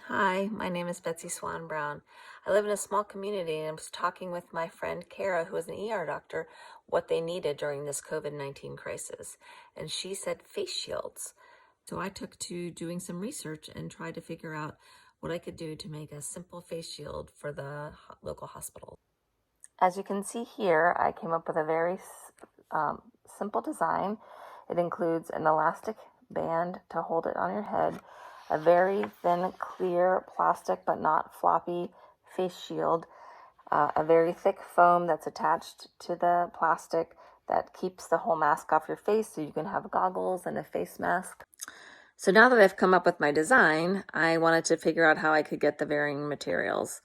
Hi, my name is Betsy Swan Brown. I live in a small community and I was talking with my friend Kara, who is an ER doctor, what they needed during this COVID-19 crisis. And she said face shields. So I took to doing some research and tried to figure out what I could do to make a simple face shield for the local hospital. As you can see here, I came up with a very simple design. It includes an elastic band to hold it on your head, a very thin, clear plastic but not floppy face shield, a very thick foam that's attached to the plastic that keeps the whole mask off your face so you can have goggles and a face mask. So now that I've come up with my design, I wanted to figure out how I could get the varying materials.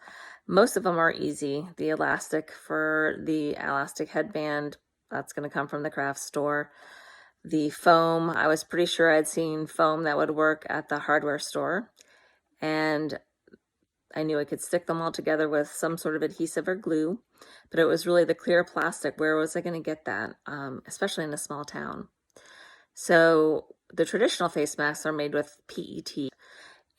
Most of them are easy. The elastic for the elastic headband, that's going to come from the craft store. The foam, I was pretty sure I'd seen foam that would work at the hardware store. And I knew I could stick them all together with some sort of adhesive or glue, but it was really the clear plastic. Where was I going to get that, especially in a small town? So the traditional face masks are made with PET,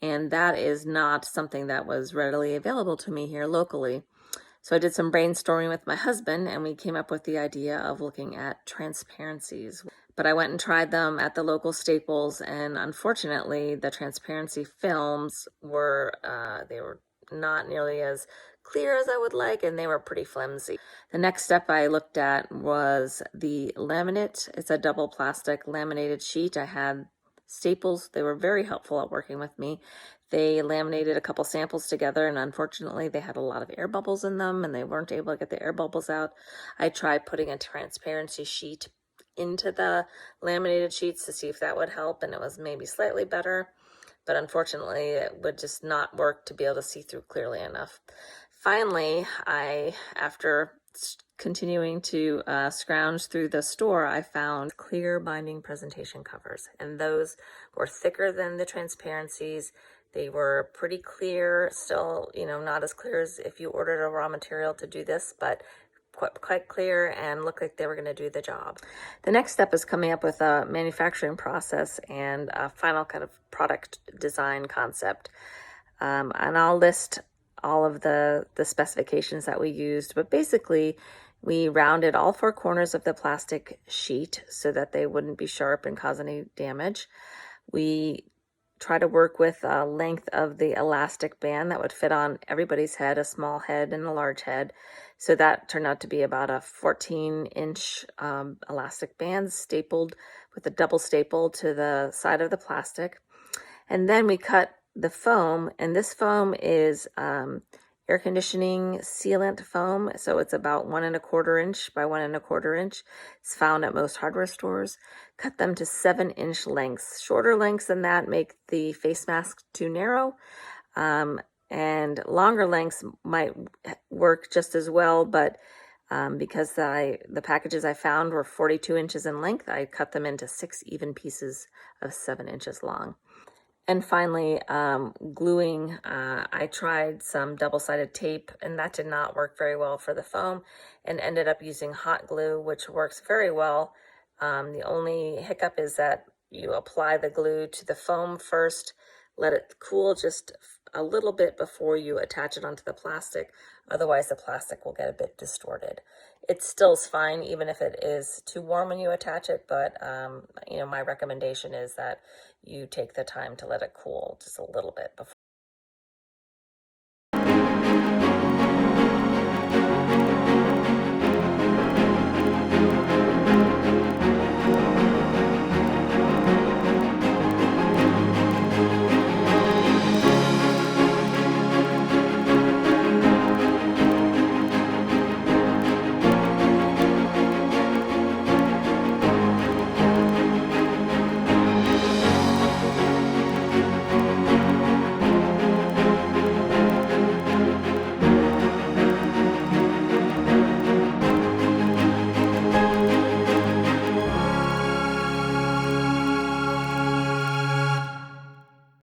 and that is not something that was readily available to me here locally. So I did some brainstorming with my husband, and we came up with the idea of looking at transparencies. But I went and tried them at the local Staples, and unfortunately, the transparency films were they were not nearly as clear as I would like, and they were pretty flimsy. The next step I looked at was the laminate. It's a double plastic laminated sheet. I had Staples. They were very helpful at working with me. They laminated a couple samples together, and unfortunately they had a lot of air bubbles in them and they weren't able to get the air bubbles out. I tried putting a transparency sheet into the laminated sheets to see if that would help, and it was maybe slightly better, but unfortunately it would just not work to be able to see through clearly enough. Finally, after continuing to scrounge through the store, I found clear binding presentation covers, and those were thicker than the transparencies. They were pretty clear, still, not as clear as if you ordered a raw material to do this, but quite clear and looked like they were going to do the job. The next step is coming up with a manufacturing process and a final kind of product design concept. And I'll list all of the specifications that we used, but basically we rounded all four corners of the plastic sheet so that they wouldn't be sharp and cause any damage. We try to work with a length of the elastic band that would fit on everybody's head, a small head and a large head. So that turned out to be about a 14-inch elastic band stapled with a double staple to the side of the plastic. And then we cut the foam, and this foam is air conditioning sealant foam, so it's about 1¼ inch by 1¼ inch. It's found at most hardware stores. Cut them to 7-inch lengths. Shorter lengths than that make the face mask too narrow, and longer lengths might work just as well, but because the packages I found were 42 inches in length, I cut them into 6 even pieces of 7 inches long. And finally, gluing, I tried some double-sided tape, and that did not work very well for the foam, and ended up using hot glue, which works very well. The only hiccup is that you apply the glue to the foam first, let it cool just a little bit before you attach it onto the plastic. Otherwise, the plastic will get a bit distorted. It still is fine, even if it is too warm when you attach it, but my recommendation is that you take the time to let it cool just a little bit before